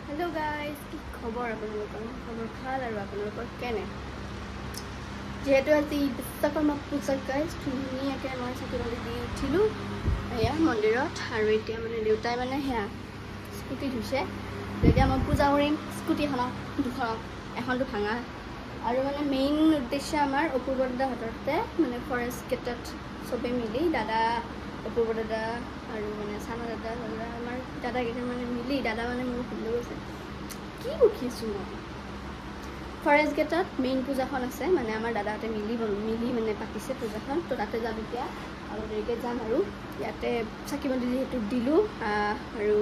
Hello guys, কি খবৰ আপোনালোকৰ? খবৰ ভাল আৰু আপোনালোকৰ কেনে? যেহেতু আজি বিশ্বকৰ্মা পূজা গাইজ ধুনীয়াকৈ মই চাকি বন্তি দি উঠিলোঁ এয়া মন্দিৰত আৰু এতিয়া মানে দেউতাই মানে সেয়া স্কুটি ধুইছে এতিয়া মই পূজা কৰিম স্কুটিখনক দুখনক এখনটো ভাঙা আৰু মানে মেইন উদ্দেশ্য আমাৰ অপূৰ্ব দাদাহঁততে মানে ফৰেষ্ট গেটত চবেই মিলি দাদা অপূৰ্ব দাদা আৰু মানে চানা দাদা আমাৰ দাদাকেইটা মানে মিলি দাদা মানে মোৰ ভুল গৈছে কি বকিছোঁ মই ফৰেষ্ট গেটত মেইন পূজাখন আছে মানে আমাৰ দাদাহঁতে মিলি মানে পাতিছে পূজাখন তো তাতে যাম এতিয়া আৰু দেৰিকৈ যাম আৰু ইয়াতে চাকি বন্তি যিহেতু দিলোঁ আৰু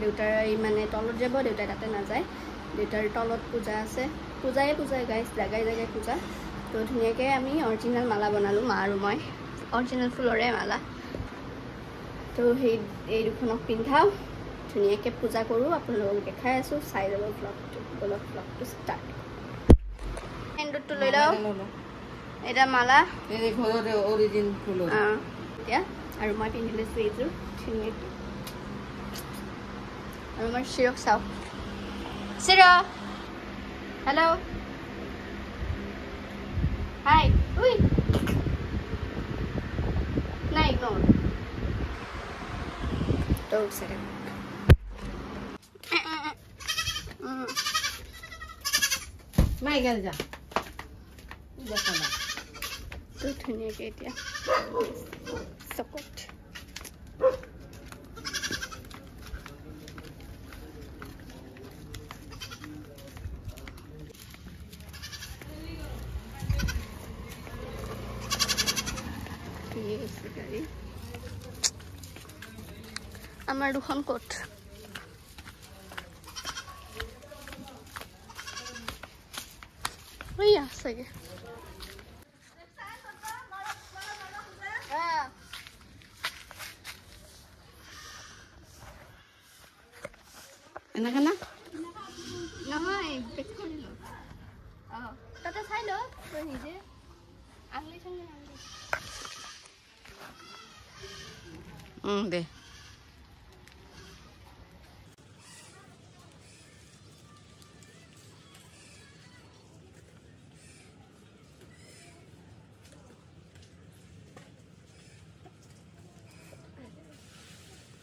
দেউতাৰ মানে তলত যাব দেউতাই তাতে নাযায় দেউতাৰ তলত পূজা আছে পূজাই গাইজ জাগাই জাগাই পূজা তো ধুনীয়াকৈ আমি অৰিজিনেল মালা বনালোঁ মা আৰু মই অৰিজিনেল ফুলৰে মালা তো সেই এই দুখনক পিন্ধাওঁ ধুনীয়াকৈ পূজা কৰোঁ আপোনালোকক দেখাই আছোঁ চাই যাব ব্লগটো ষ্টাৰ্ট এণ্ডটো লৈ লওঁ এটা মালা এতিয়া আৰু মই পিন্ধি লৈছোঁ এইযোৰ ধুনীয়াকৈ আৰু মই চিৰক চাওঁ চিৰ হেল্ল' হাই উই নাই ignore Don't set it. My God, ja. Too tiny get ya. Support. Yes, okay. আমাৰ দুখন কোট ওইয়া সাগে এনা কেনা নহয় বেক কৰি ল তাতে চাই ল তই নিজে আংলি সঙ্গে দে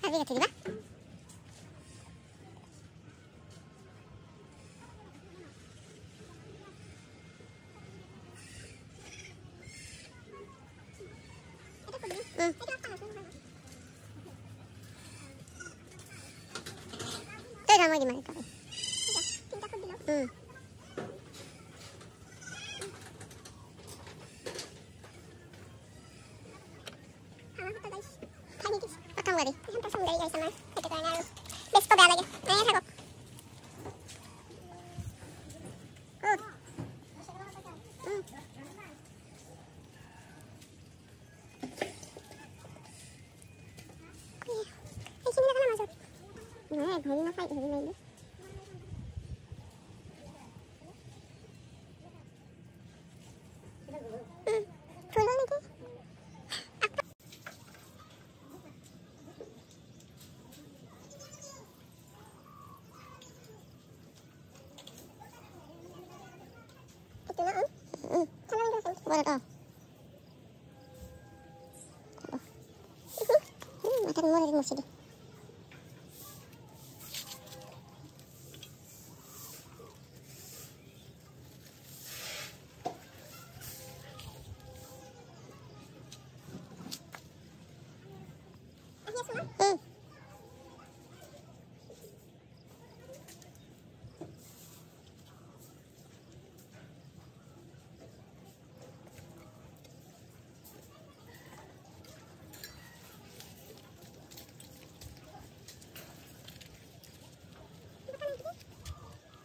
Habis kata juga. Tuh kamu gimana kau? Pinta aku dulu. Potong tadi. Pasang dari guys sama. Kita kena best pabel lagi. Nah, ya kok. Sini nak masuk. Nah, bhai na fight hari ni. Full ni ke? Boleh tau. Makan mulu di masjid.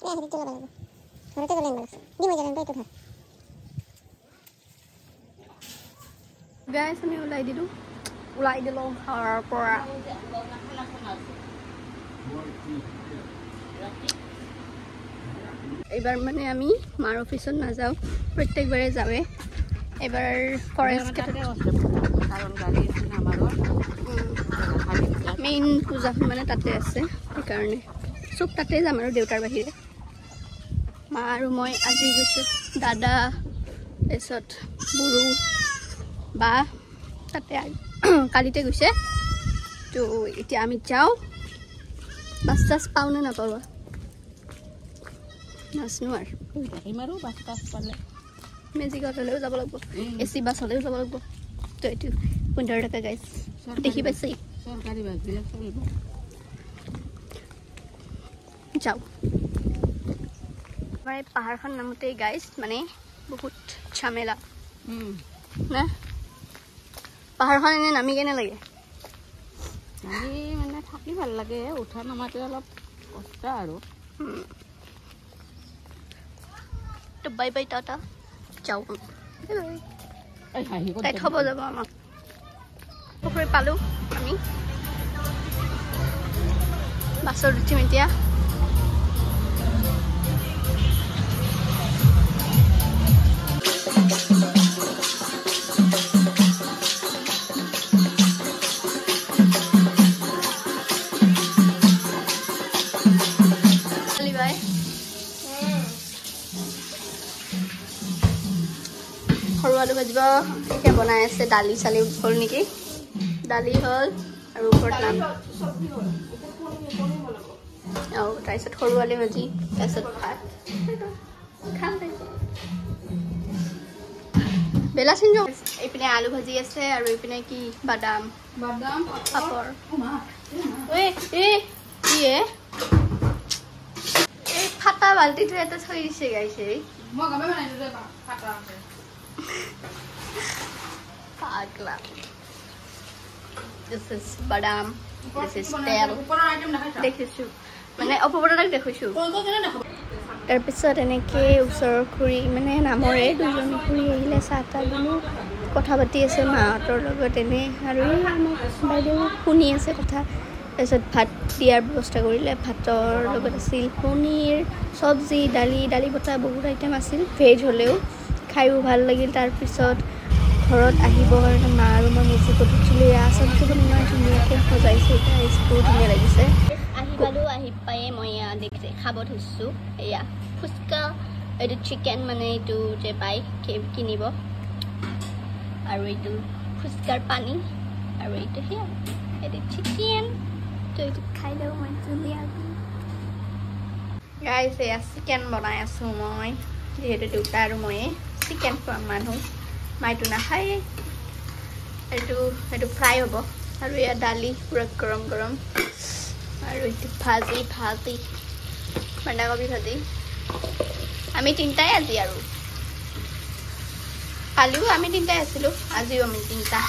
Ya, itu lah bagus. Kalau itu kalian bagus. Di mana jalan itu kan? Guys, আমি ওলাই দিলোঁ ঘৰৰ পৰা এইবাৰ মানে আমি মাৰ অফিচত নাযাওঁ প্ৰত্যেকবাৰে যাওঁৱে এবাৰ ফৰেষ্ট মেইন পূজাখন মানে তাতে আছে সেইকাৰণে চব তাতে যাম আৰু দেউতাৰ বাহিৰে মা আৰু মই আজি গৈছোঁ দাদা তাৰপিছত বুঢ়ু বা তাতে কালিতে গৈছে তো এতিয়া আমি যাওঁ বাছ চাছ পাওঁ নে নাপাওঁ নাচনো আৰু ইমাৰো বাছ বাছ পালে মেজিকত হ'লেও যাব লাগিব AC বাছ হ'লেও যাব লাগিব তো এইটো 15 টকা গাইছ দেখি পাইছে চৰকাৰী বাছবিলাক চলিব যাওঁ আমাৰ এই পাহাৰখন নামতে গাইছ মানে বহুত ঝামেলা না পাহাৰখন এনে নামি কেনে লাগে আমি মানে থাকি ভাল লাগে উঠা নামাতে অলপ কষ্ট আৰু তো বাই বাই টাটা যাওঁ এই হাঁহি তাই থ'ব যাব আমাক পুখুৰী পালোঁ আমি বাছত উঠিম এতিয়া সৰু আলু ভাজিব এতিয়া বনাই আছে দালি চালি হ'ল নেকি দালি হ'ল আৰু ওপৰত নাম আৰু তাৰপিছত সৰু আলু ভাজি তাৰপিছত ভাত খাম বেলা চিন যাওঁ এইপিনে আলু ভাজি আছে আৰু এইপিনে কি বাদাম পাপৰ এই ফাটা বাল্টিটো এটা থৈ দিছে গাইছে Pagla. This is badam. This is tel. Dekhisu. Mane opopora dekhisu. Tar pisot eneke usor khuri mane namore dujon khuri ahile sata bulu kotha pati ase maator logot ene aru baideu khuni ase kotha তাৰপিছত ভাত দিয়াৰ ব্যৱস্থা কৰিলে ভাতৰ লগত আছিল পনীৰ চব্জি দালি বটা বহুত আইটেম আছিল ভেজ হ'লেও খাইও ভাল লাগিল তাৰপিছত ঘৰত আহিবৰ কাৰণে মা আৰু মই মেজিকত উঠিলোঁ আচলতে ইমান ধুনীয়াকৈ সজাইছে এতিয়া বহুত ধুনীয়া লাগিছে আহি পালোঁ আহি পায়ে মই দেখিছে খাব থৈছোঁ এয়া ফুচকা এইটো চিকেন মানে এইটো যে পাই কিনিব আৰু এইটো ফুচকাৰ পানী আৰু এইটো সেয়া এইটো চিকেন তো এইটো খাই লওঁ মই ধুনীয়াকৈ গাইছ এয়া চিকেন বনাই আছোঁ মই যিহেতু দেউতা আৰু ময়ে চিকেন খোৱা মানুহ মাইটো নাখায়ে এইটো ফ্ৰাই হ'ব আৰু এয়া দালি পুৰা গৰম গৰম আৰু এইটো ভাজি বন্ধাকবি ভাজি আমি তিনিটাই আজি আৰু কালিও আমি তিনিটাই আছিলোঁ আজিও আমি তিনিটা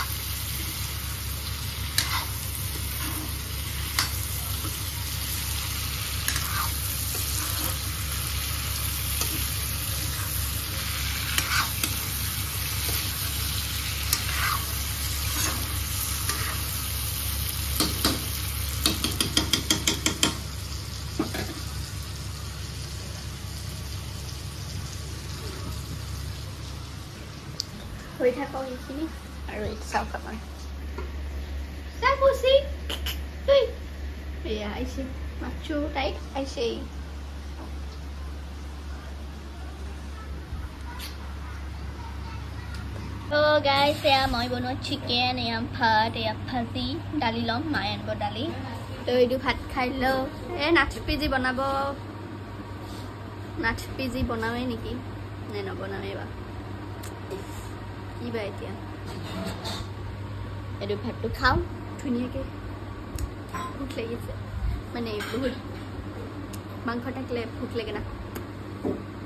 হৈ থাকক এইখিনি আৰু এইটো চাওক আমাৰ পুচি এয়া আহিছে মাছো তাই আহিছে গাইছ এয়া মই বনোৱা চিকেন এয়া ভাত এয়া ভাজি দালি ল'ম মায়ে আনিব দালি তো এইটো ভাত খাই লওঁ নাথ পিজি বনাওঁৱে নেকি নে নবনাওঁৱে বা কিবা এতিয়া এইটো ভাতটো খাওঁ ধুনীয়াকৈ ভোক লাগিছে মানে বহুত মাংস থাকিলে ভোক লাগে না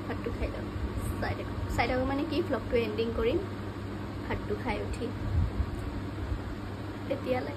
ভাতটো খাই লওঁ চাই থাকোঁ মানে কি ভ্লগটো এণ্ডিং কৰিম ভাতটো খাই উঠি তেতিয়ালৈ